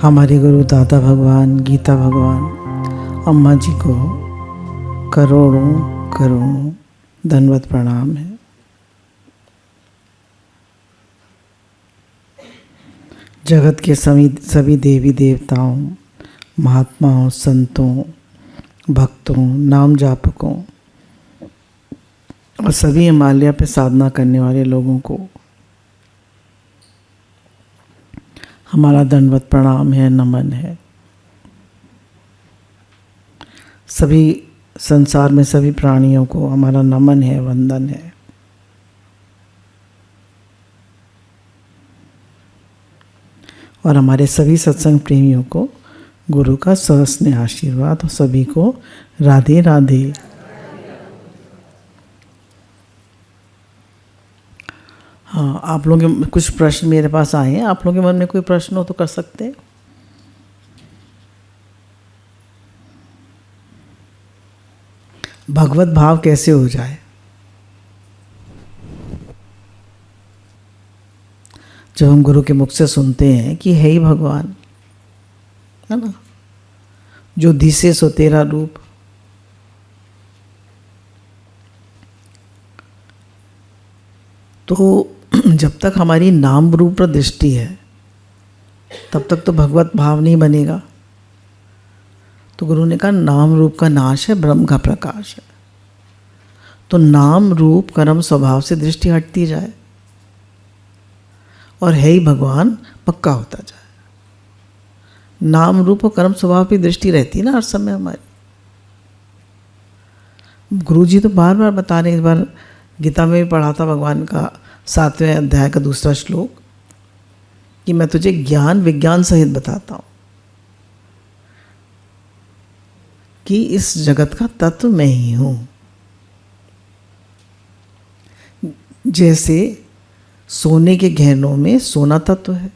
हमारे गुरु दादा भगवान, गीता भगवान, अम्मा जी को करोड़ों करोड़ों दंडवत प्रणाम है। जगत के सभी देवी देवताओं, महात्माओं, संतों, भक्तों, नाम जापकों और सभी हिमालय पे साधना करने वाले लोगों को हमारा दंडवत प्रणाम है, नमन है। सभी संसार में सभी प्राणियों को हमारा नमन है, वंदन है। और हमारे सभी सत्संग प्रेमियों को गुरु का सहस्त्र आशीर्वाद और सभी को राधे राधे। हाँ, आप लोगों के कुछ प्रश्न मेरे पास आए हैं। आप लोगों के मन में कोई प्रश्न हो तो कर सकते हैं। भगवत भाव कैसे हो जाए? जब हम गुरु के मुख से सुनते हैं कि हे ही भगवान, है ना, जो दिसे सो तेरा रूप, तो जब तक हमारी नाम रूप दृष्टि है तब तक तो भगवत भाव नहीं बनेगा। तो गुरु ने कहा नाम रूप का नाश है, ब्रह्म का प्रकाश है। तो नाम रूप कर्म स्वभाव से दृष्टि हटती जाए और है ही भगवान पक्का होता जाए। नाम रूप और कर्म स्वभाव की दृष्टि रहती है ना हर समय हमारी। गुरु जी तो बार बार बता रहे हैं, इस बार गीता में भी पढ़ा था भगवान का 7वें अध्याय का 2रा श्लोक कि मैं तुझे ज्ञान विज्ञान सहित बताता हूँ कि इस जगत का तत्व मैं ही हूँ। जैसे सोने के गहनों में सोना तत्व है,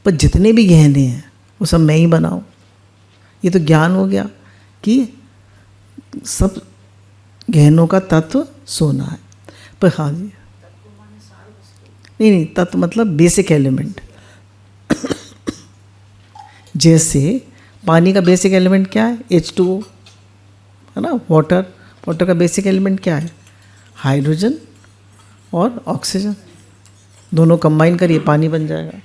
पर जितने भी गहने हैं वो सब मैं ही बनाऊँ। ये तो ज्ञान हो गया कि सब गहनों का तत्व सोना है। पर हाँ जी, नहीं, तत्व मतलब बेसिक एलिमेंट। जैसे पानी का बेसिक एलिमेंट क्या है? H2O, है ना। वाटर का बेसिक एलिमेंट क्या है? हाइड्रोजन और ऑक्सीजन, दोनों कंबाइन करिए पानी बन जाएगा।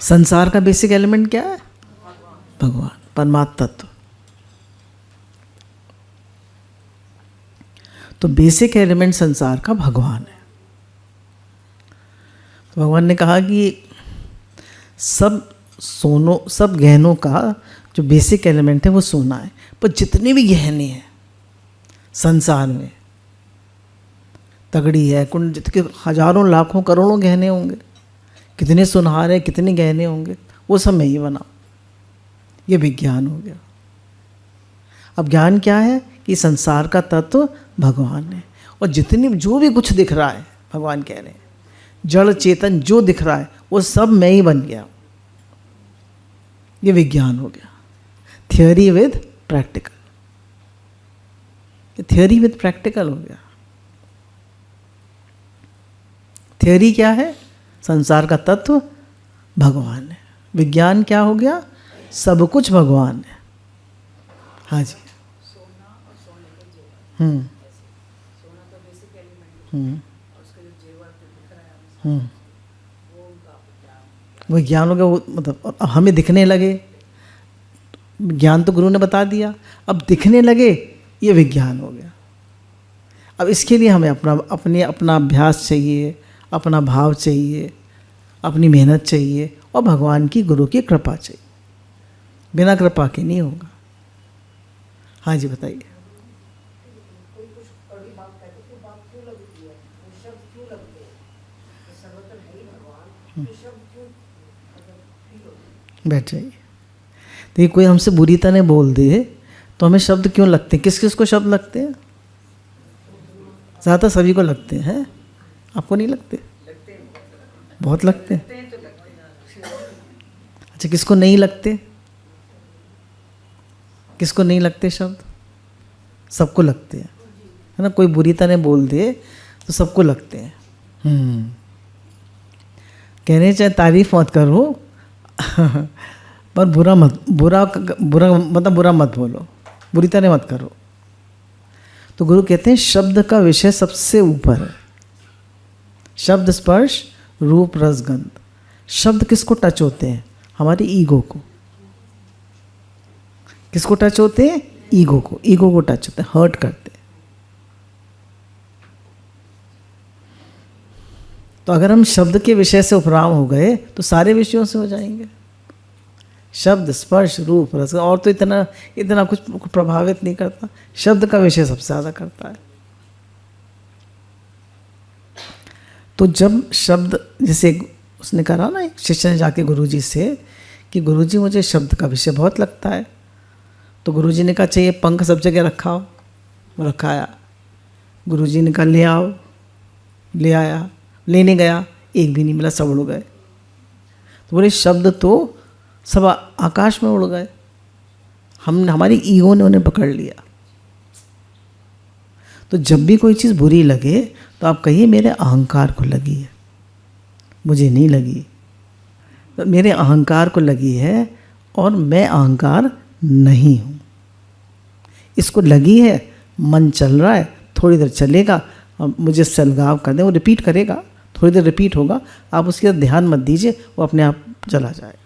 संसार का बेसिक एलिमेंट क्या है? भगवान, परमात्मा तत्व। तो बेसिक एलिमेंट संसार का भगवान है। तो भगवान ने कहा कि सब गहनों का जो बेसिक एलिमेंट है वो सोना है, पर जितने भी गहने हैं संसार में, तगड़ी है, कुंड, जितने हजारों लाखों करोड़ों गहने होंगे, कितने सुनहार है, कितने गहने होंगे, वो सब मैं ही बनाऊँ। ये विज्ञान हो गया। अब ज्ञान क्या है कि संसार का तत्व भगवान है, और जितने जो भी कुछ दिख रहा है, भगवान कह रहे हैं जड़ चेतन जो दिख रहा है वो सब मैं ही बन गया। ये विज्ञान हो गया। Theory with practical, theory with practical हो गया। थियोरी क्या है? संसार का तत्व भगवान है। विज्ञान क्या हो गया? सब कुछ भगवान है। हाँ जी। वो ज्ञान हो गया। वो मतलब हमें दिखने लगे, ज्ञान तो गुरु ने बता दिया, अब दिखने लगे, ये विज्ञान हो गया। अब इसके लिए हमें अपना अभ्यास चाहिए, अपना भाव चाहिए, अपनी मेहनत चाहिए और भगवान की, गुरु की कृपा चाहिए। बिना कृपा के नहीं होगा। हाँ जी, बताइए। बैठ जाइए। देखिए, कोई हमसे बुरी तरह बोल दे तो हमें शब्द क्यों लगते हैं? किस किस को शब्द लगते हैं? ज़्यादा सभी को लगते हैं। आपको नहीं लगते? बहुत लगते हैं। अच्छा, किसको नहीं लगते? किसको नहीं लगते शब्द? सबको लगते हैं, है ना। कोई बुरी तरह बोल दे तो सबको लगते हैं। कहने चाहे तारीफ मत करो पर बुरा मतलब बुरा मत बोलो, बुरी तरह मत करो। तो गुरु कहते हैं शब्द का विषय सबसे ऊपर है। शब्द स्पर्श रूप रस गंध। शब्द किसको टच होते हैं? हमारी ईगो को। किसको टच होते हैं? ईगो को। ईगो को टच होते हैं, हर्ट करते हैं। तो अगर हम शब्द के विषय से उपराम हो गए तो सारे विषयों से हो जाएंगे। शब्द स्पर्श रूप रस, और तो इतना कुछ प्रभावित नहीं करता। शब्द का विषय सबसे ज़्यादा करता है। तो जब शब्द, जैसे उसने कहा ना, एक शिष्य ने जाके गुरुजी से कि गुरुजी मुझे शब्द का विषय बहुत लगता है। तो गुरुजी ने कहा चाहिए पंख सब जगह रखा हो, रखाया। गुरुजी ने कहा ले आओ, ले आया। लेने गया, एक भी नहीं मिला, सब उड़ गए। तो बोले शब्द तो सब आकाश में उड़ गए, हमारी ईगो ने उन्हें पकड़ लिया। तो जब भी कोई चीज़ बुरी लगे तो आप कहिए मेरे अहंकार को लगी है, मुझे नहीं लगी। तो मेरे अहंकार को लगी है और मैं अहंकार नहीं हूँ। इसको लगी है, मन चल रहा है, थोड़ी देर चलेगा, मुझे सलगाव कर दे, वो रिपीट करेगा, थोड़ी देर रिपीट होगा, आप उसके साथ ध्यान मत दीजिए, वो अपने आप चला जाएगा।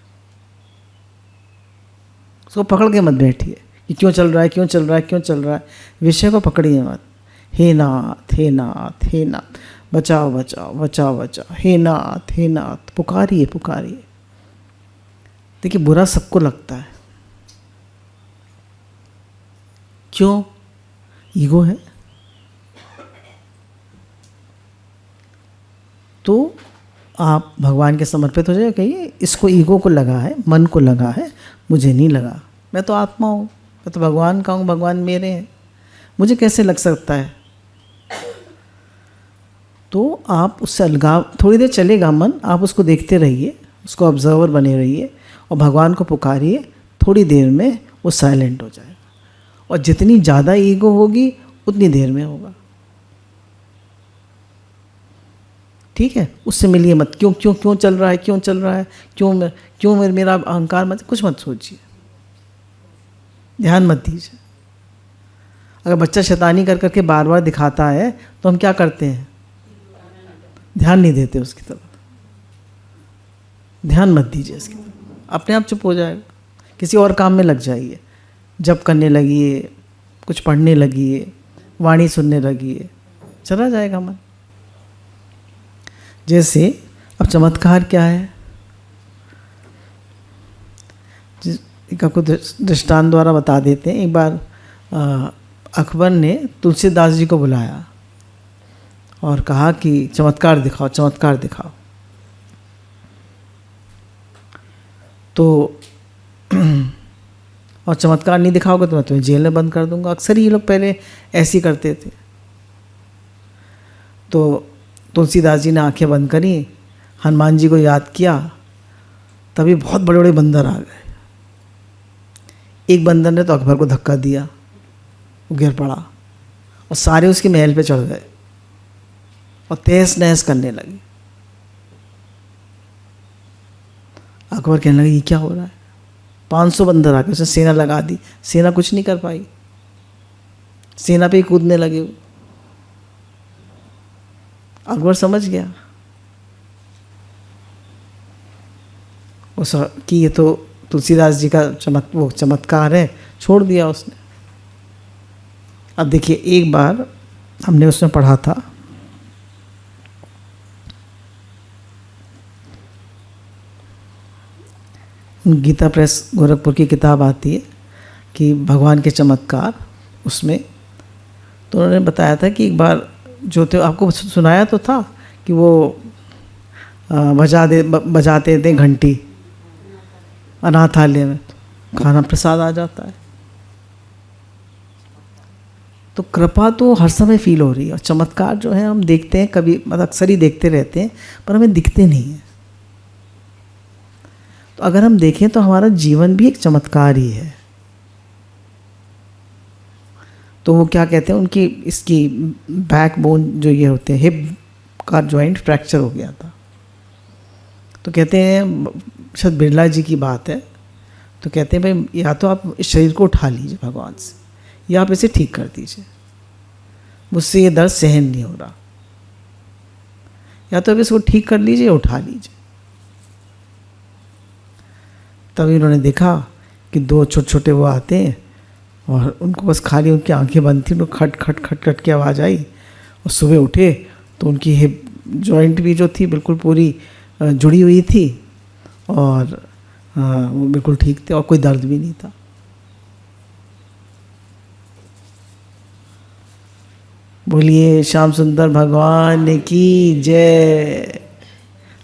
उसको पकड़ के मत बैठिए कि क्यों चल रहा है, क्यों चल रहा है, क्यों चल रहा है। विषय को पकड़िए मत। हे नाथ, हे नाथ, हे नाथ, बचाओ बचाओ बचाओ बचाओ, हे नाथ, हे नाथ, पुकारिए पुकारिए। देखिए बुरा सबको लगता है। क्यों? ईगो है। तो आप भगवान के समर्पित हो जाए, कहिए इसको ईगो को लगा है, मन को लगा है, मुझे नहीं लगा। मैं तो आत्मा हूँ, मैं तो भगवान का हूँ, भगवान मेरे हैं, मुझे कैसे लग सकता है। तो आप उससे अलगाव, थोड़ी देर चलेगा मन, आप उसको देखते रहिए, उसको ऑब्जर्वर बने रहिए और भगवान को पुकारिए। थोड़ी देर में वो साइलेंट हो जाएगा। और जितनी ज़्यादा ईगो होगी उतनी देर में होगा। ठीक है, उससे मिलिए मत। क्यों क्यों क्यों चल रहा है, क्यों चल रहा है, क्यों मेरा अहंकार, मत कुछ मत सोचिए, ध्यान मत दीजिए। अगर बच्चा शैतानी कर करके बार बार दिखाता है तो हम क्या करते हैं? ध्यान नहीं देते उसकी तरफ। ध्यान मत दीजिए उसकी तरफ, अपने आप चुप हो जाएगा। किसी और काम में लग जाइए, जप करने लगिए, कुछ पढ़ने लगिए, वाणी सुनने लगिए, चला जाएगा मन। जैसे अब चमत्कार क्या है, एक आपको दृष्टांत द्वारा बता देते हैं। एक बार अकबर ने तुलसीदास जी को बुलाया और कहा कि चमत्कार दिखाओ, चमत्कार दिखाओ। तो और चमत्कार नहीं दिखाओगे तो मैं तुम्हें जेल में बंद कर दूंगा। अक्सर ये लोग पहले ऐसे ही करते थे। तो तुलसीदास जी ने आंखें बंद करी, हनुमान जी को याद किया, तभी बहुत बड़े बड़े बंदर आ गए। एक बंदर ने तो अकबर को धक्का दिया, वो गिर पड़ा और सारे उसके महल पे चढ़ गए और तहस नहस करने लगे। अकबर कहने लगे ये क्या हो रहा है? 500 बंदर आ गए, उसने सेना लगा दी, सेना कुछ नहीं कर पाई, सेना पे ही कूदने लगे वो। अकबर समझ गया उस कि ये तो तुलसीदास जी का चमत्कार है, छोड़ दिया उसने। अब देखिए, एक बार हमने उसमें पढ़ा था, गीता प्रेस गोरखपुर की किताब आती है कि भगवान के चमत्कार, उसमें तो उन्होंने बताया था कि एक बार जो थे, आपको सुनाया तो था कि वो बजाते थे घंटी अनाथालय में, तो खाना प्रसाद आ जाता है। तो कृपा तो हर समय फील हो रही है, और चमत्कार जो है हम देखते हैं, कभी मतलब अक्सर ही देखते रहते हैं, पर हमें दिखते नहीं हैं। तो अगर हम देखें तो हमारा जीवन भी एक चमत्कार ही है। तो वो क्या कहते हैं, उनकी इसकी बैकबोन जो ये होते हैं, हिप का जॉइंट फ्रैक्चर हो गया था। तो कहते हैं, शायद बिरला जी की बात है, तो कहते हैं भाई या तो आप इस शरीर को उठा लीजिए भगवान से, या आप इसे ठीक कर दीजिए, मुझसे ये दर्द सहन नहीं हो रहा, या तो आप इसको ठीक कर लीजिए या उठा लीजिए। तभी उन्होंने देखा कि दो छोटे छोटे वो आते हैं और उनको बस खाली उनकी आंखें बंद थी, उनको खट खट खट खट की आवाज़ आई, और सुबह उठे तो उनकी हिप जॉइंट भी जो थी बिल्कुल पूरी जुड़ी हुई थी, और वो बिल्कुल ठीक थे और कोई दर्द भी नहीं था। बोलिए श्याम सुंदर भगवान की जय,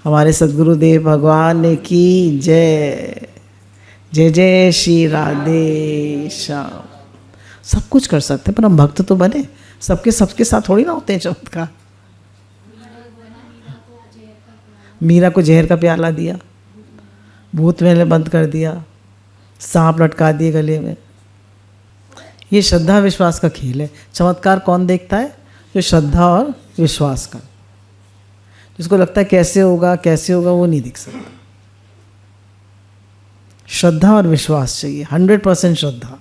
हमारे सद्गुरुदेव भगवान की जय। जय जय श्री राधे श्याम। सब कुछ कर सकते हैं पर हम भक्त तो बने, सबके साथ थोड़ी ना होते हैं चमत्कार। मीरा को जहर का प्याला दिया, भूत महल बंद कर दिया, सांप लटका दिए गले में। ये श्रद्धा विश्वास का खेल है। चमत्कार कौन देखता है? जो श्रद्धा और विश्वास का, जिसको लगता है कैसे होगा वो नहीं दिख सकता। श्रद्धा और विश्वास चाहिए, 100% श्रद्धा,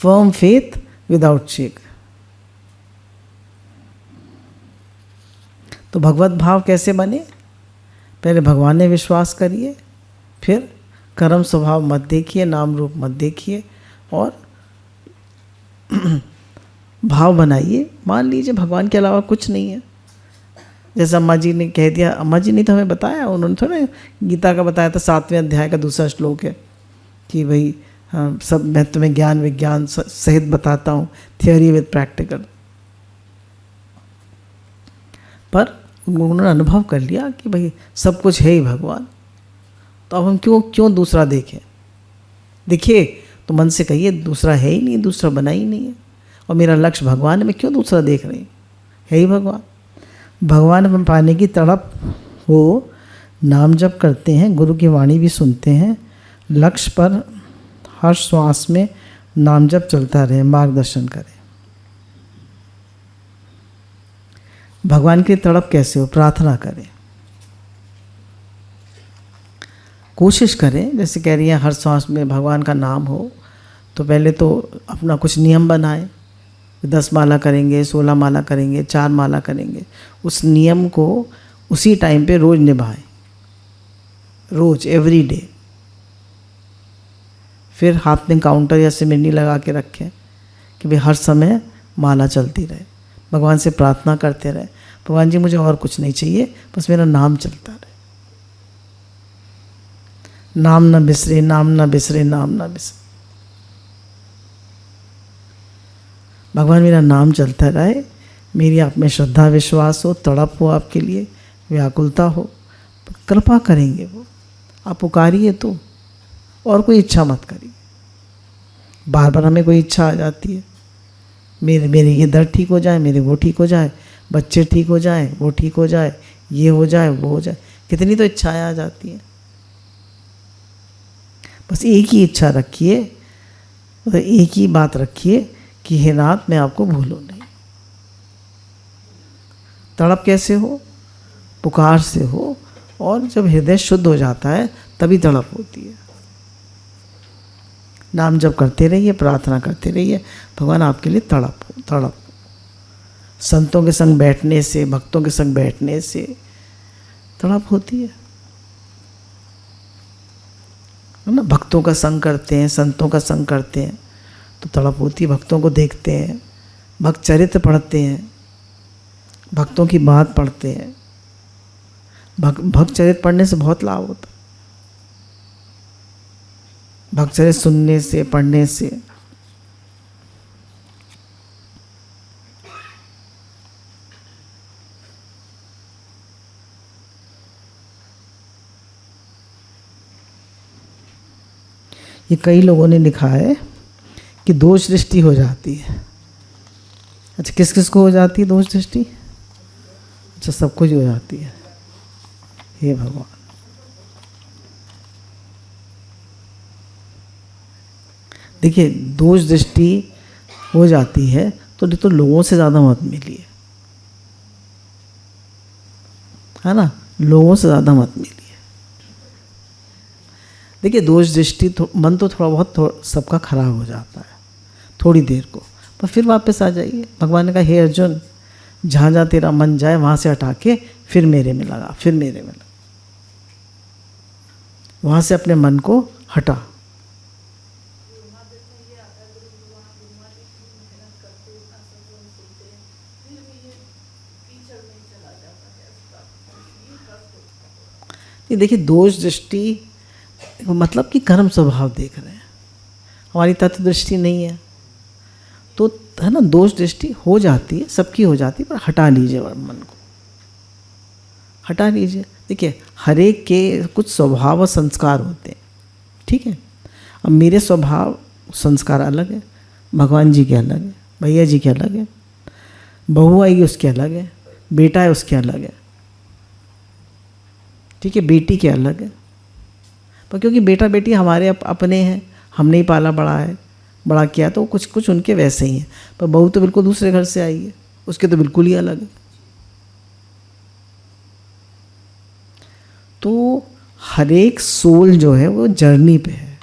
फर्म फेथ विदाउट शेक। तो भगवत भाव कैसे बने? पहले भगवान ने विश्वास करिए, फिर कर्म स्वभाव मत देखिए, नाम रूप मत देखिए, और भाव बनाइए। मान लीजिए भगवान के अलावा कुछ नहीं है। जैसे अम्मा जी ने कह दिया, अम्मा जी ने तो हमें बताया, उन्होंने थोड़ा गीता का बताया था, 7वें अध्याय का दूसरा श्लोक है कि भाई हाँ, सब मैं तुम्हें ज्ञान विज्ञान सहित बताता हूँ, थियोरी विद प्रैक्टिकल। पर उन्होंने अनुभव कर लिया कि भाई सब कुछ है ही भगवान, तो अब हम क्यों दूसरा देखें? देखिए तो मन से कहिए दूसरा है ही नहीं, दूसरा बना ही नहीं है, और मेरा लक्ष्य भगवान है, मैं क्यों दूसरा देख रही हूँ, है ही भगवान। भगवान पाने की तड़प हो, नाम जप करते हैं, गुरु की वाणी भी सुनते हैं, लक्ष्य पर हर श्वास में नाम जप चलता रहे, मार्गदर्शन करें। भगवान की तड़प कैसे हो? प्रार्थना करें, कोशिश करें। जैसे कह रही हैं हर सांस में भगवान का नाम हो, तो पहले तो अपना कुछ नियम बनाएं। 10 माला करेंगे, 16 माला करेंगे, 4 माला करेंगे, उस नियम को उसी टाइम पे रोज़ निभाएं, रोज़, एवरी डे। फिर हाथ में काउंटर या सिमरनी लगा के रखें कि भाई हर समय माला चलती रहे, भगवान से प्रार्थना करते रहे, भगवान जी मुझे और कुछ नहीं चाहिए, बस मेरा नाम चलता रहे, नाम ना बिसरे, नाम ना बिसरे, नाम ना बिसरे। भगवान मेरा नाम चलता रहे, मेरी आप में श्रद्धा विश्वास हो, तड़प हो आपके लिए, व्याकुलता हो, कृपा करेंगे वो। आप पुकारिए तो, और कोई इच्छा मत करिए। बार बार हमें कोई इच्छा आ जाती है, मेरे ये दर्द ठीक हो जाए, मेरे वो ठीक हो जाए, बच्चे ठीक हो जाए, वो ठीक हो जाए, ये हो जाए, वो हो जाए, कितनी तो इच्छाएं आ जाती हैं। बस एक ही इच्छा रखिए, और एक ही बात रखिए कि हे नाथ मैं आपको भूलूं नहीं। तड़प कैसे हो? पुकार से हो, और जब हृदय शुद्ध हो जाता है तभी तड़प होती है। नाम जप करते रहिए, प्रार्थना करते रहिए, भगवान आपके लिए तड़प। संतों के संग बैठने से, भक्तों के संग बैठने से तड़प होती है ना। भक्तों का संग करते हैं, संतों का संग करते हैं तो तड़प होती है। भक्तों को देखते हैं, भक्त चरित्र पढ़ते हैं, भक्तों की बात पढ़ते हैं। भक्त चरित्र पढ़ने से बहुत लाभ होता है, भक्त चरित्र सुनने से, पढ़ने से। ये कई लोगों ने लिखा है कि दोष दृष्टि हो जाती है। अच्छा, किस किस को हो जाती है दोष दृष्टि? अच्छा, सबको ही हो जाती है। हे भगवान, देखिए दोष दृष्टि हो जाती है तो लोगों से ज़्यादा मत मिलिए, है ना, लोगों से ज़्यादा मत मिलिए। देखिए दोष दृष्टि मन तो थोड़ा बहुत सबका खराब हो जाता है थोड़ी देर को, पर फिर वापस आ जाइए। भगवान ने कहा हे अर्जुन, जहाँ जहाँ तेरा मन जाए वहाँ से हटा के फिर मेरे में लगा, फिर मेरे में लगा, वहाँ से अपने मन को हटा। ये देखिए दोष दृष्टि मतलब कि कर्म स्वभाव देख रहे हैं, हमारी तत्व दृष्टि नहीं है, तो है ना, दोष दृष्टि हो जाती है, सबकी हो जाती है, पर हटा लीजिए मन को, हटा लीजिए। देखिए हर एक के कुछ स्वभाव और संस्कार होते हैं, ठीक है। अब मेरे स्वभाव संस्कार अलग है, भगवान जी के अलग है, भैया जी के अलग है, बहू आएगी उसके अलग है, बेटा है उसके अलग है, ठीक है, बेटी के अलग है। पर क्योंकि बेटा बेटी हमारे अपने हैं, हमने ही पाला बड़ा किया, तो कुछ कुछ उनके वैसे ही हैं। पर बहू तो बिल्कुल दूसरे घर से आई है, उसके तो बिल्कुल ही अलग है। तो हर एक सोल जो है वो जर्नी पे है?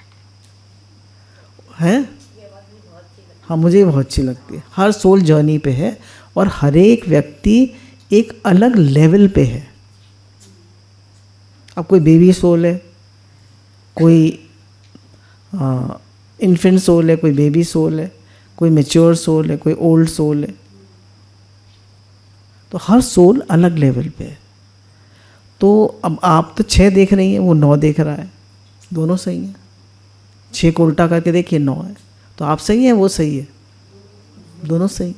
हाँ, मुझे बहुत अच्छी लगती है। हर सोल जर्नी पे है और हर एक व्यक्ति एक अलग लेवल पे है। अब कोई बेबी सोल है, कोई इन्फेंट सोल है, कोई बेबी सोल है, कोई मैच्योर सोल है, कोई ओल्ड सोल है, तो हर सोल अलग लेवल पे है। तो अब आप तो 6 देख रही हैं, वो 9 देख रहा है, दोनों सही हैं। 6 को उल्टा करके देखिए 9 है, तो आप सही हैं, वो सही है, दोनों सही।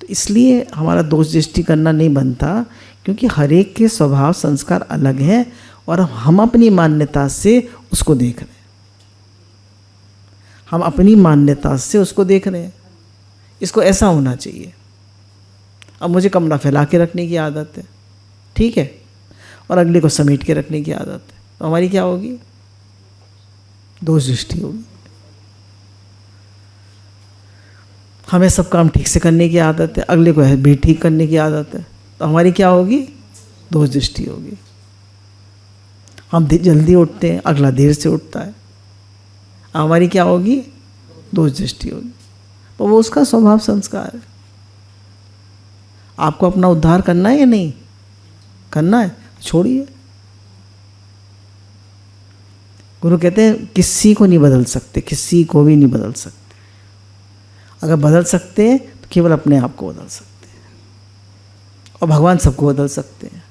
तो इसलिए हमारा दोष दृष्टि करना नहीं बनता, क्योंकि हर एक के स्वभाव संस्कार अलग हैं और हम अपनी मान्यता से उसको देख रहे हैं, हम अपनी मान्यता से उसको देख रहे हैं। इसको ऐसा होना चाहिए। अब मुझे कमरा फैला के रखने की आदत है, ठीक है, और अगले को समेट के रखने की आदत है, तो हमारी क्या होगी? दोष दृष्टि होगी। हमें सब काम ठीक से करने की आदत है, अगले को भी ठीक करने की आदत है, तो हमारी क्या होगी? दोष दृष्टि होगी। हम जल्दी उठते हैं, अगला देर से उठता है, हमारी क्या होगी? दोष दृष्टि होगी। तो वो उसका स्वभाव संस्कार है। आपको अपना उद्धार करना है या नहीं करना है? छोड़िए। गुरु कहते हैं किसी को नहीं बदल सकते, किसी को भी नहीं बदल सकते। अगर बदल सकते हैं तो केवल अपने आप को बदल सकते हैं, और भगवान सबको बदल सकते हैं।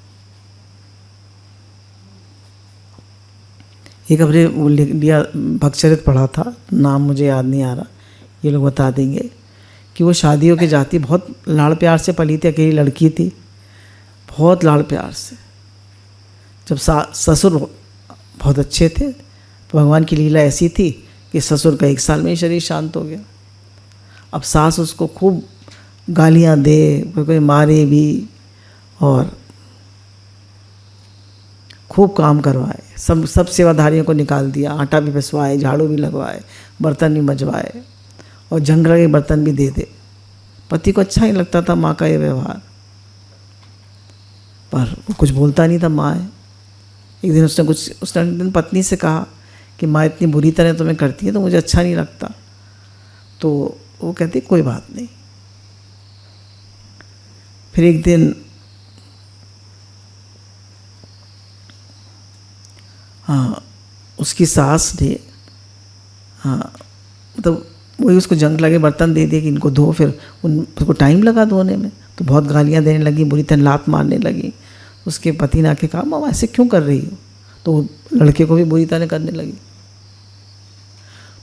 एक अपने लिया भक्तचरित पढ़ा था, नाम मुझे याद नहीं आ रहा, ये लोग बता देंगे, कि वो शादियों के जाती, बहुत लाड़ प्यार से पली थी, अकेली लड़की थी, बहुत लाड़ प्यार से। जब ससुर बहुत अच्छे थे, तो भगवान की लीला ऐसी थी कि ससुर का 1 साल में ही शरीर शांत हो गया। अब सास उसको खूब गालियाँ दे, कोई मारे भी, और खूब काम करवाए, सब सेवाधारियों को निकाल दिया, आटा भी पिसवाए, झाड़ू भी लगवाए, बर्तन भी मजवाए, और जंग लगे बर्तन भी दे दे। पति को अच्छा ही लगता था माँ का ये व्यवहार, पर वो कुछ बोलता नहीं था। माँ है, एक दिन उसने एक दिन पत्नी से कहा कि माँ इतनी बुरी तरह तुम्हें करती है तो मुझे अच्छा नहीं लगता। तो वो कहती कोई बात नहीं। फिर एक दिन उसकी सास ने मतलब वही उसको जंग लगे बर्तन दे दिए कि इनको धो, फिर उनको टाइम लगा धोने में, तो बहुत गालियाँ देने लगी, बुरी तरह लात मारने लगी। उसके पति ने आके कहा मामा ऐसे क्यों कर रही हो? तो लड़के को भी बुरी तरह करने लगी।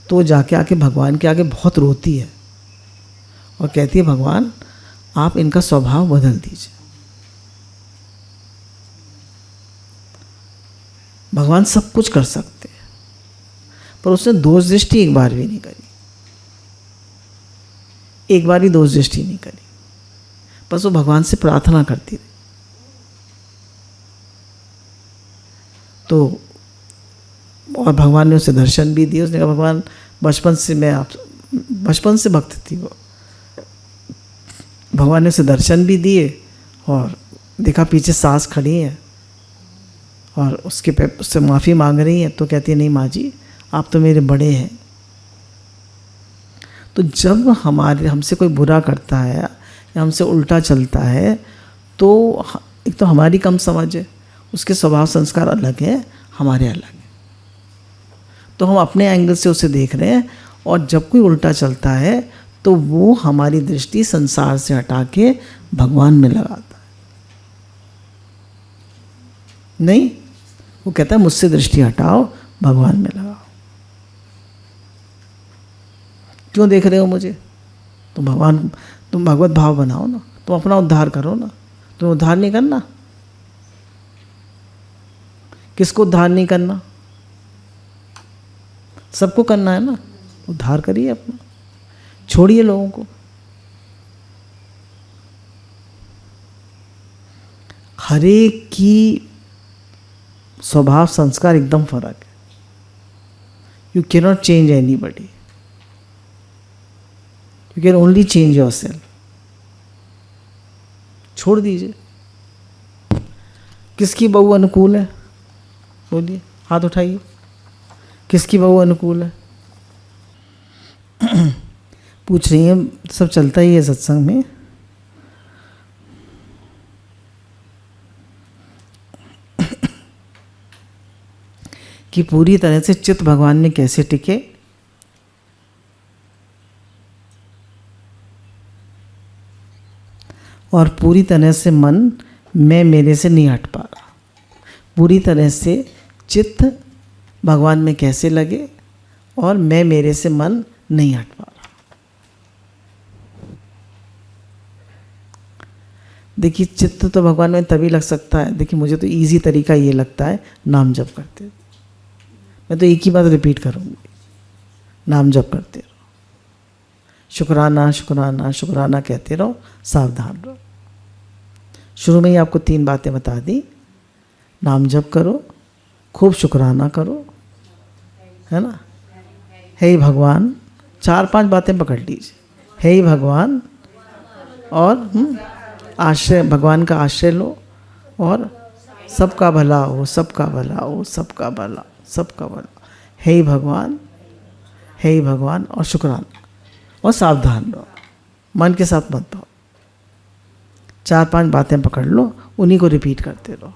तो जाके आके भगवान के आगे बहुत रोती है और कहती है भगवान आप इनका स्वभाव बदल दीजिए। भगवान सब कुछ कर सकते हैं, पर उसने दोष दृष्टि एक बार भी नहीं करी, एक बार भी दोष दृष्टि नहीं करी, बस वो भगवान से प्रार्थना करती रही। तो और भगवान ने उसे दर्शन भी दिए। उसने कहा भगवान बचपन से मैं बचपन से भक्त थी वो। भगवान ने उसे दर्शन भी दिए और देखा पीछे सास खड़ी है और उससे माफ़ी मांग रही है, तो कहती है नहीं माँ जी आप तो मेरे बड़े हैं। तो जब हमसे कोई बुरा करता है या हमसे उल्टा चलता है तो एक तो हमारी कम समझ है, उसके स्वभाव संस्कार अलग है, हमारे अलग है, तो हम अपने एंगल से उसे देख रहे हैं। और जब कोई उल्टा चलता है तो वो हमारी दृष्टि संसार से हटा के भगवान में लगाता है। नहीं, वो कहता है मुझसे दृष्टि हटाओ, भगवान में लगाओ। क्यों देख रहे हो मुझे? तुम भगवत भाव बनाओ ना, तुम अपना उद्धार करो ना। तुम उद्धार नहीं करना, किसको उद्धार नहीं करना? सबको करना है ना। उद्धार करिए अपना, छोड़िए लोगों को। हर एक की स्वभाव संस्कार एकदम फर्क है। You can not change anybody, you can only change yourself. छोड़ दीजिए। किसकी बहू अनुकूल है? बोलिए, हाथ उठाइए। किसकी बहू अनुकूल है? पूछ रही है, सब चलता ही है सत्संग में। कि पूरी तरह से चित्त भगवान में कैसे टिके। और पूरी तरह से मन मैं मेरे से नहीं हट पा रहा। पूरी तरह से चित्त भगवान में कैसे लगे और मैं मेरे से मन नहीं हट पा रहा। देखिए, चित्त तो भगवान में तभी लग सकता है। देखिए, मुझे तो इजी तरीका ये लगता है, नाम जप करते। मैं तो एक ही बात रिपीट करूँगी, नाम जप करते रहो, शुक्राना शुक्राना शुक्राना कहते रहो, सावधान रहो। शुरू में ही आपको 3 बातें बता दी। नाम जप करो, खूब शुक्राना करो, है ना। हे भगवान, 4-5 बातें पकड़ लीजिए। हे भगवान, और आश्रय, भगवान का आश्रय लो, और सबका भला हो, सबका भला हो, सबका भला, सबका भला। हे भगवान, हे भगवान, और शुक्राना, और सावधान रहो, मन के साथ मत भाओ। 4-5 बातें पकड़ लो, उन्हीं को रिपीट करते रहो।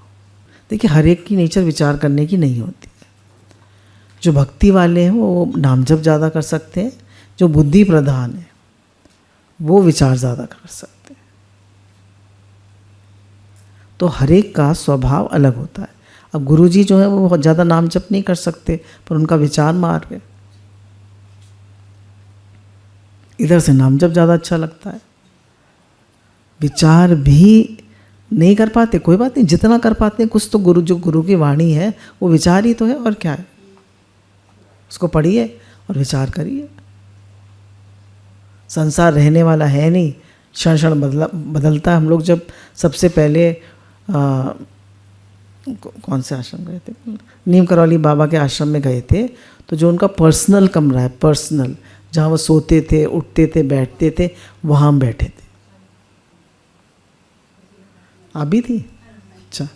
देखिए, हर एक की नेचर विचार करने की नहीं होती है। जो भक्ति वाले हैं वो नाम जप ज़्यादा कर सकते हैं, जो बुद्धि प्रधान है वो विचार ज़्यादा कर सकते हैं। तो हर एक का स्वभाव अलग होता है। अब गुरुजी जो है वो बहुत ज़्यादा नाम जप नहीं कर सकते, पर उनका विचार मार्ग है। इधर से नाम जप ज़्यादा अच्छा लगता है। विचार भी नहीं कर पाते, कोई बात नहीं, जितना कर पाते हैं कुछ तो जो गुरु की वाणी है वो विचार ही तो है, और क्या है। उसको पढ़िए और विचार करिए। संसार रहने वाला है नहीं, क्षण क्षण बदलता है। हम लोग जब सबसे पहले कौन से आश्रम गए थे, नीम करौली बाबा के आश्रम में गए थे, तो जो उनका पर्सनल कमरा है, पर्सनल, जहाँ वो सोते थे, उठते थे, बैठते थे, वहाँ हम बैठे थे। आप भी थी? अच्छा।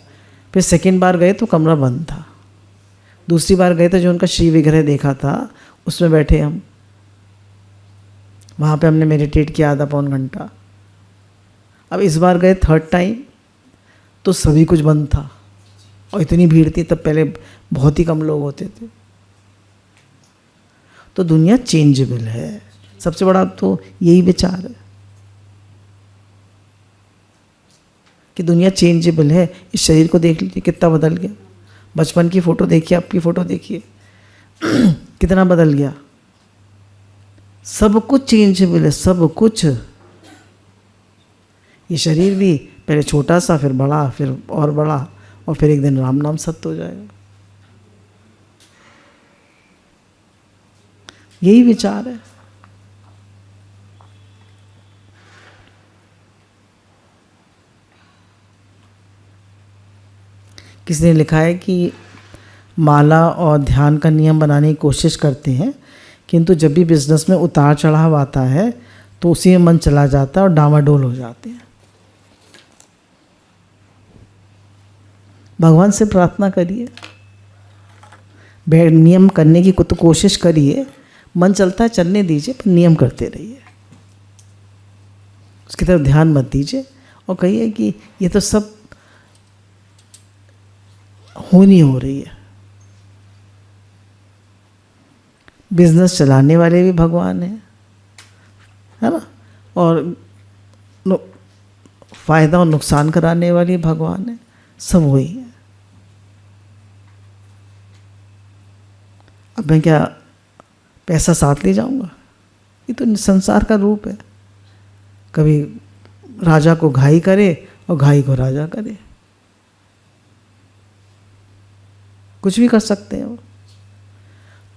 फिर सेकेंड बार गए तो कमरा बंद था। दूसरी बार गए तो जो उनका श्री विग्रह देखा था उसमें बैठे हम। वहाँ पे हमने मेडिटेट किया आधा पौन घंटा। अब इस बार गए थर्ड टाइम तो सभी कुछ बंद था और इतनी भीड़ थी, तब पहले बहुत ही कम लोग होते थे। तो दुनिया चेंजेबल है, सबसे बड़ा तो यही विचार है कि दुनिया चेंजेबल है। इस शरीर को देख लीजिए कितना बदल गया। बचपन की फ़ोटो देखिए, आपकी फ़ोटो देखिए कितना बदल गया। सब कुछ चेंजेबल है, सब कुछ। ये शरीर भी पहले छोटा सा, फिर बड़ा, फिर और बड़ा, और फिर एक दिन राम नाम सत्य हो जाएगा। यही विचार है। किसी ने लिखा है कि माला और ध्यान का नियम बनाने की कोशिश करते हैं किंतु जब भी बिजनेस में उतार चढ़ाव आता है तो उसी में मन चला जाता है और डामाडोल हो जाते हैं। भगवान से प्रार्थना करिए, नियम करने की तो कोशिश करिए, मन चलता है चलने दीजिए, पर नियम करते रहिए, उसकी तरफ ध्यान मत दीजिए और कहिए कि ये तो सब होनी हो रही है। बिजनेस चलाने वाले भी भगवान है ना, और फायदा और नुकसान कराने वाले भगवान है, सब वही है। अब मैं क्या पैसा साथ ले जाऊंगा? ये तो संसार का रूप है, कभी राजा को घाई करे और घाई को राजा करे, कुछ भी कर सकते हैं वो।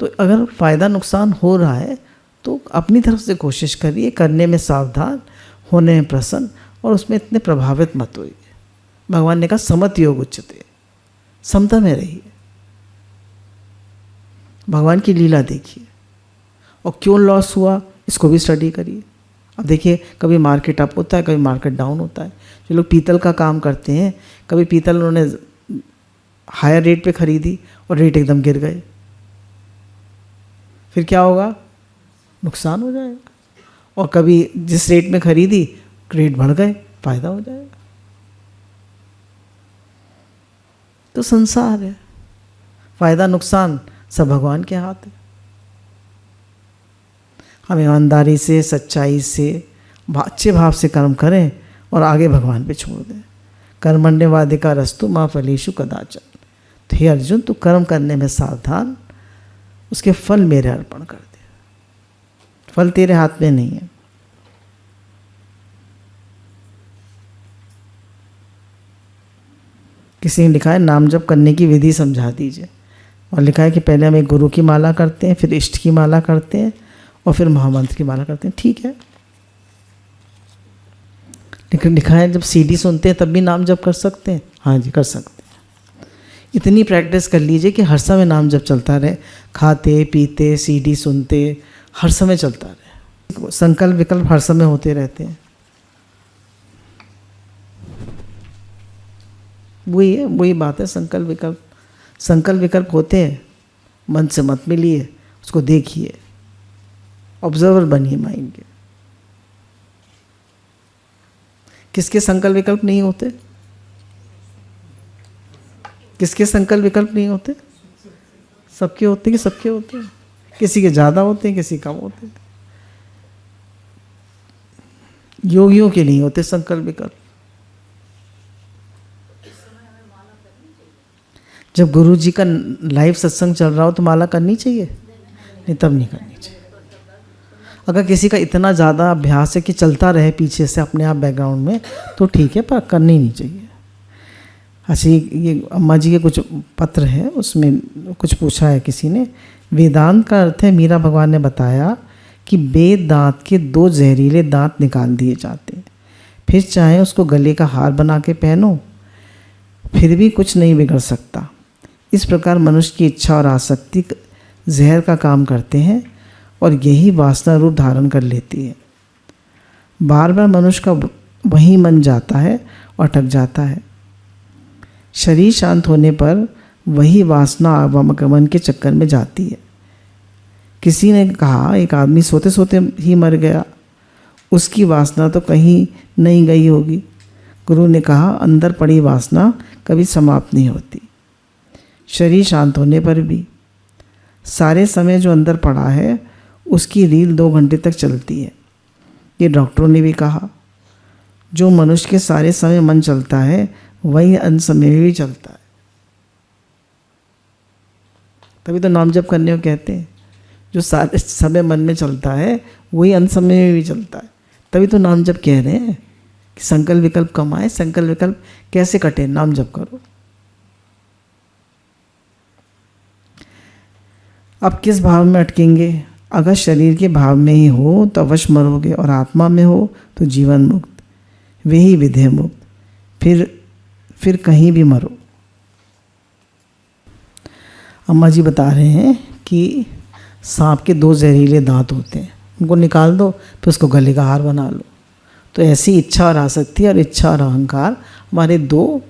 तो अगर फ़ायदा नुकसान हो रहा है तो अपनी तरफ से कोशिश करिए, करने में सावधान, होने में प्रसन्न, और उसमें इतने प्रभावित मत होइए। भगवान ने कहा समत योग उच्चते, समता में रहिए, भगवान की लीला देखिए, और क्यों लॉस हुआ इसको भी स्टडी करिए। अब देखिए, कभी मार्केट अप होता है, कभी मार्केट डाउन होता है। जो लोग पीतल का काम करते हैं, कभी पीतल उन्होंने हायर रेट पे खरीदी और रेट एकदम गिर गए, फिर क्या होगा? नुकसान हो जाएगा। और कभी जिस रेट में खरीदी रेट बढ़ गए, फायदा हो जाएगा। तो संसार है, फायदा नुकसान सब भगवान के हाथ है। हम ईमानदारी से, सच्चाई से, अच्छे भाव से कर्म करें और आगे भगवान पे छोड़ दें। कर्मण्यवाधिकारस्तु मा फलेषु कदाचन। तो हे अर्जुन, तू कर्म करने में सावधान, उसके फल मेरे अर्पण कर दे, फल तेरे हाथ में नहीं है। किसी ने लिखा है नाम जप करने की विधि समझा दीजिए, और लिखा है कि पहले हम एक गुरु की माला करते हैं, फिर इष्ट की माला करते हैं, और फिर महामंत्र की माला करते हैं। ठीक है, लेकिन लिखा है जब सीडी सुनते हैं तब भी नाम जप कर सकते हैं। हाँ जी, कर सकते हैं। इतनी प्रैक्टिस कर लीजिए कि हर समय नाम जप चलता रहे, खाते पीते सीडी सुनते हर समय चलता रहे। संकल्प विकल्प हर समय होते रहते हैं। वही है, वही बात है। संकल्प विकल्प होते हैं, मन से मत मिलिए, उसको देखिए, ऑब्जर्वर बनिए माइंड के। किसके संकल्प विकल्प नहीं होते? किसके संकल्प विकल्प नहीं होते? सबके होते हैं कि सबके होते हैं? किसी के ज़्यादा होते हैं, किसी कम होते हैं। योगियों के नहीं होते संकल्प विकल्प। जब गुरु जी का लाइव सत्संग चल रहा हो तो माला करनी चाहिए? नहीं, तब नहीं करनी चाहिए। अगर किसी का इतना ज़्यादा अभ्यास है कि चलता रहे पीछे से अपने आप बैकग्राउंड में, तो ठीक है, पर करनी नहीं चाहिए। अच्छा, ये अम्मा जी के कुछ पत्र हैं, उसमें कुछ पूछा है किसी ने। वेदांत का अर्थ है, मीरा भगवान ने बताया कि वेद दांत के 2 जहरीले दांत निकाल दिए जाते हैं, फिर चाहे उसको गले का हार बना के पहनो, फिर भी कुछ नहीं बिगड़ सकता। इस प्रकार मनुष्य की इच्छा और आसक्ति जहर का काम करते हैं और यही वासना रूप धारण कर लेती है। बार बार मनुष्य का वहीं मन जाता है और अटक जाता है। शरीर शांत होने पर वही वासना आवागमन के चक्कर में जाती है। किसी ने कहा एक आदमी सोते सोते ही मर गया, उसकी वासना तो कहीं नहीं गई होगी। गुरु ने कहा अंदर पड़ी वासना कभी समाप्त नहीं होती, शरीर शांत होने पर भी। सारे समय जो अंदर पड़ा है उसकी रील 2 घंटे तक चलती है। ये डॉक्टरों ने भी कहा। जो मनुष्य के सारे समय मन चलता है वही अंत समय में भी चलता है। तभी तो नाम जप करने को कहते हैं। जो सारे समय मन में चलता है वही अंत समय में भी चलता है। तभी तो नाम जप कह रहे हैं कि संकल्प विकल्प कम आए। संकल्प विकल्प कैसे कटे? नाम जप करो। अब किस भाव में अटकेंगे? अगर शरीर के भाव में ही हो तो अवश्य मरोगे, और आत्मा में हो तो जीवन मुक्त, वे ही विधेय मुक्त। फिर कहीं भी मरो। अम्मा जी बता रहे हैं कि सांप के 2 जहरीले दांत होते हैं, उनको निकाल दो, फिर उसको गले का हार बना लो। तो ऐसी इच्छा और आसक्ति और इच्छा और अहंकार हमारे 2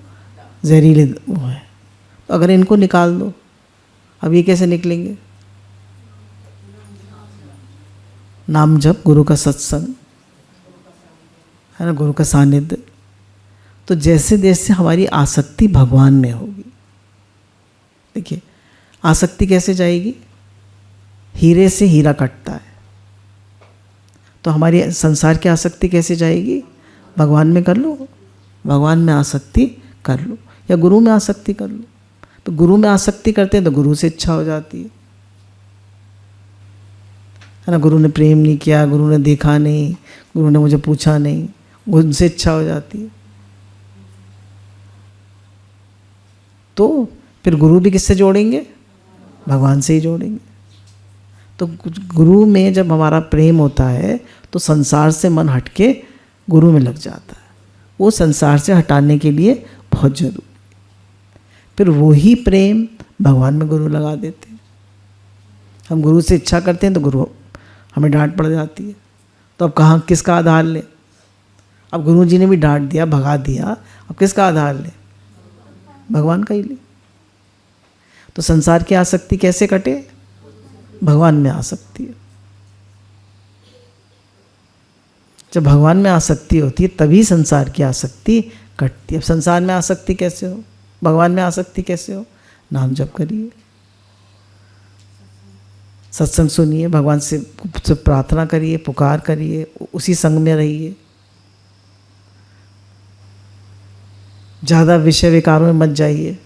जहरीले वो हैं। तो अगर इनको निकाल दो, अब ये कैसे निकलेंगे? नाम जप, गुरु का सत्संग है ना, गुरु का सानिध्य। तो जैसे जैसे हमारी आसक्ति भगवान में होगी, देखिए आसक्ति कैसे जाएगी? हीरे से हीरा कटता है, तो हमारी संसार की आसक्ति कैसे जाएगी? भगवान में कर लो, भगवान में आसक्ति कर लो, या गुरु में आसक्ति कर लो। तो गुरु में आसक्ति करते हैं तो गुरु से इच्छा हो जाती है ना। गुरु ने प्रेम नहीं किया, गुरु ने देखा नहीं, गुरु ने मुझे पूछा नहीं, उनसे इच्छा हो जाती है। तो फिर गुरु भी किससे जोड़ेंगे? भगवान से ही जोड़ेंगे। तो गुरु में जब हमारा प्रेम होता है तो संसार से मन हटके गुरु में लग जाता है। वो संसार से हटाने के लिए बहुत जरूरी। फिर वही प्रेम भगवान में गुरु लगा देते हैं। हम गुरु से इच्छा करते हैं तो गुरु हमें डांट पड़ जाती है। तो अब कहाँ किसका आधार लें? अब गुरु जी ने भी डांट दिया, भगा दिया, अब किसका आधार लें? भगवान का ही ले। तो संसार की आसक्ति कैसे कटे? भगवान में आसक्ति है। जब भगवान में आसक्ति होती है तभी संसार की आसक्ति कटती है। अब संसार में आसक्ति कैसे हो? भगवान में आसक्ति कैसे हो? नाम जप करिए, सत्संग सुनिए, भगवान से प्रार्थना करिए, पुकार करिए, उसी संग में रहिए। ज़्यादा विषय विकारों में मत जाइए,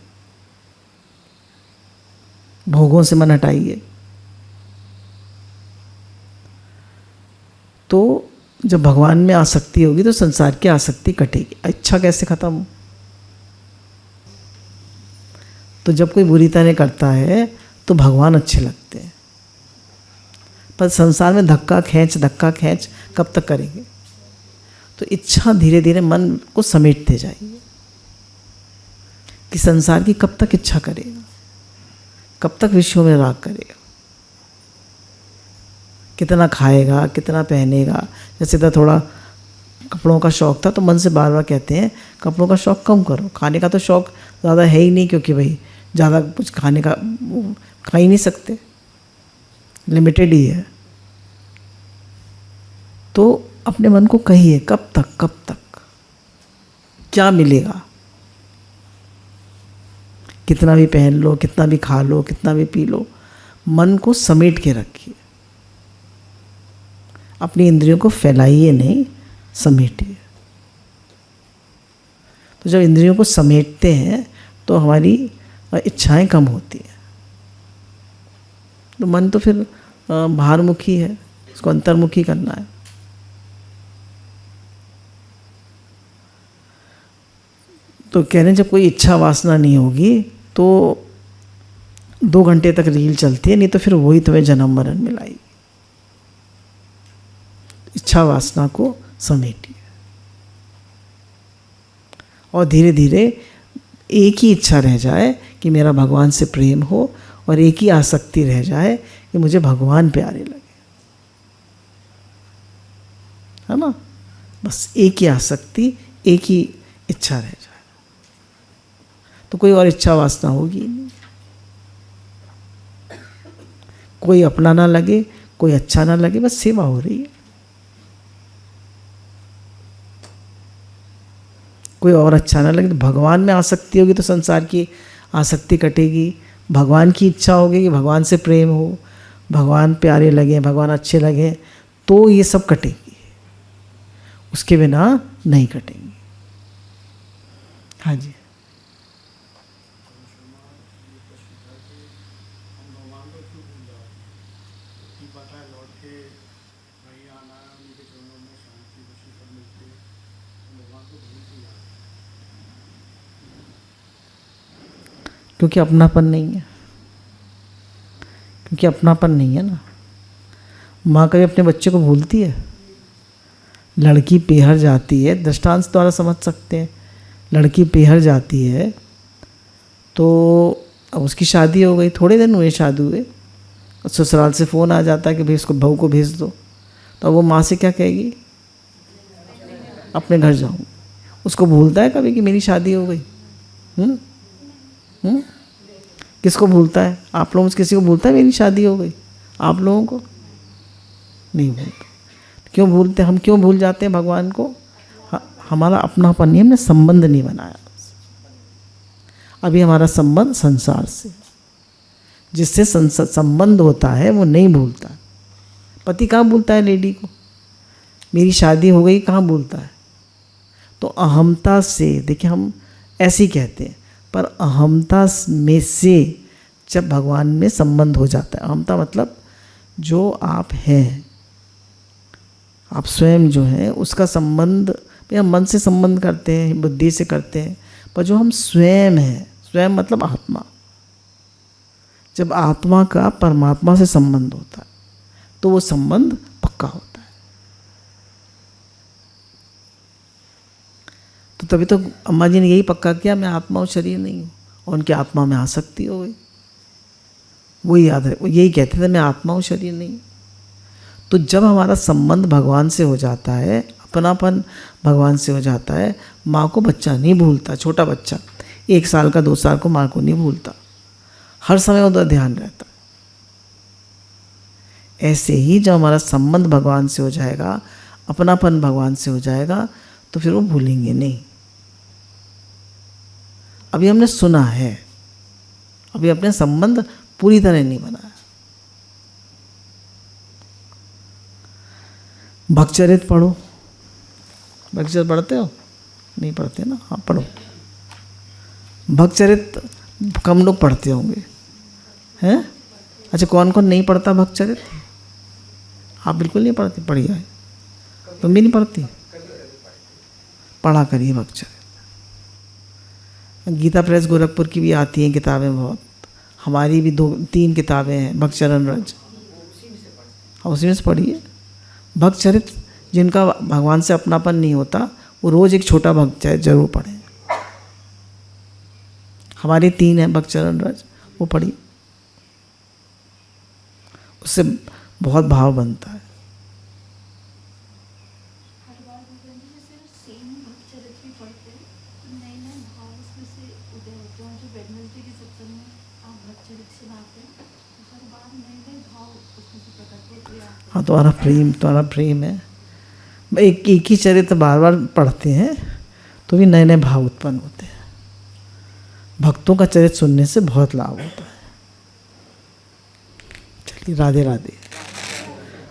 भोगों से मन हटाइए। तो जब भगवान में आसक्ति होगी तो संसार की आसक्ति कटेगी। इच्छा कैसे खत्म हो? तो जब कोई बुरी तरह करता है तो भगवान अच्छे लगते हैं, पर संसार में धक्का खींच कब तक करेंगे? तो इच्छा धीरे धीरे मन को समेटते जाइए कि संसार की कब तक इच्छा करेगा, कब तक विषयों में राग करेगा, कितना खाएगा, कितना पहनेगा। जैसे तो थोड़ा कपड़ों का शौक़ था तो मन से बार बार कहते हैं कपड़ों का शौक़ कम करो। खाने का तो शौक़ ज़्यादा है ही नहीं, क्योंकि भाई ज़्यादा कुछ खाने का खा ही नहीं सकते, लिमिटेड ही है। तो अपने मन को कहिए कब तक क्या मिलेगा? कितना भी पहन लो, कितना भी खा लो, कितना भी पी लो, मन को समेट के रखिए। अपनी इंद्रियों को फैलाइए नहीं, समेटिए। तो जब इंद्रियों को समेटते हैं तो हमारी इच्छाएं कम होती हैं। तो मन तो फिर बाहरमुखी है, इसको अंतर्मुखी करना है। तो कह रहे हैं जब कोई इच्छा वासना नहीं होगी तो 2 घंटे तक रील चलती है, नहीं तो फिर वही तुम्हें जन्म मरण मिलाएगी। इच्छा वासना को समेटिए और धीरे धीरे एक ही इच्छा रह जाए कि मेरा भगवान से प्रेम हो, और एक ही आसक्ति रह जाए कि मुझे भगवान प्यारे लगे, है ना। बस एक ही आसक्ति, एक ही इच्छा रह जाए, तो कोई और इच्छा वासना होगी नहीं। कोई अपना ना लगे, कोई अच्छा ना लगे, बस सेवा हो रही है। कोई और अच्छा ना लगे, तो भगवान में आसक्ति होगी तो संसार की आसक्ति कटेगी। भगवान की इच्छा होगी कि भगवान से प्रेम हो, भगवान प्यारे लगे, भगवान अच्छे लगे, तो ये सब कटेगी, उसके बिना नहीं कटेंगी। हाँ जी। क्योंकि अपनापन नहीं है, क्योंकि अपनापन नहीं है ना। माँ कभी अपने बच्चे को भूलती है? लड़की पेहर जाती है, दृष्टांत द्वारा समझ सकते हैं। लड़की पेहर जाती है तो अब उसकी शादी हो गई, थोड़े दिन हुए शादी हुए, ससुराल से फ़ोन आ जाता है कि भाई इसको बहू को भेज दो, तो वो माँ से क्या कहेगी, अपने घर जाऊँ। उसको भूलता है कभी कि मेरी शादी हो गई? किसको भूलता है? आप लोगों में किसी को भूलता है मेरी शादी हो गई? आप लोगों को नहीं भूलता। क्यों भूलते? हम क्यों भूल जाते हैं भगवान को? हमारा अपनापन नहीं, हमने संबंध नहीं बनाया। अभी हमारा संबंध संसार से, जिससे संबंध होता है वो नहीं भूलता। पति कहाँ भूलता है लेडी को? मेरी शादी हो गई कहाँ भूलता है? तो अहमता से, देखिए हम ऐसे ही कहते हैं, पर अहमता में से जब भगवान में संबंध हो जाता है, अहमता मतलब जो आप हैं, आप स्वयं जो हैं उसका संबंध, हम मन से संबंध करते हैं, बुद्धि से करते हैं, पर जो हम स्वयं हैं, स्वयं मतलब आत्मा, जब आत्मा का परमात्मा से संबंध होता है तो वो संबंध पक्का होता है। तो तभी तो अम्मा जी ने यही पक्का किया, मैं आत्मा और शरीर नहीं हूँ, और उनकी आत्मा में आसक्ति हो गई। वही याद है, वो यही कहते थे मैं आत्मा और शरीर नहीं। तो जब हमारा संबंध भगवान से हो जाता है, अपनापन भगवान से हो जाता है, माँ को बच्चा नहीं भूलता। छोटा बच्चा 1 साल का 2 साल को माँ को नहीं भूलता, हर समय उधर ध्यान रहता है। ऐसे ही जब हमारा संबंध भगवान से हो जाएगा, अपनापन भगवान से हो जाएगा, तो फिर वो भूलेंगे नहीं। अभी हमने सुना है, अभी अपने संबंध पूरी तरह नहीं बनाया। भक्तचरित पढ़ो। भक्तचरित पढ़ते हो? नहीं पढ़ते ना? हाँ पढ़ो। भक्तचरित कम लोग पढ़ते होंगे, हैं? अच्छा, कौन कौन नहीं पढ़ता भक्तचरित? आप बिल्कुल नहीं पढ़ते? बढ़िया है। तुम भी नहीं पढ़ती? पढ़ा करिए भक्तचरित। गीता प्रेस गोरखपुर की भी आती हैं किताबें बहुत, हमारी भी 2-3 किताबें हैं भक्तचरण रज, उसी में से पढ़िए। भक्तचरित जिनका भगवान से अपनापन नहीं होता वो रोज़ एक छोटा भक्तचरित जरूर पढ़ें। हमारे 3 हैं भक्तचरण रज, वो पढ़िए, उससे बहुत भाव बनता है। हाँ, तुम्हारा प्रेम है। एक ही चरित्र बार बार पढ़ते हैं तो भी नए नए भाव उत्पन्न होते हैं। भक्तों का चरित्र सुनने से बहुत लाभ होता है। चलिए, राधे राधे।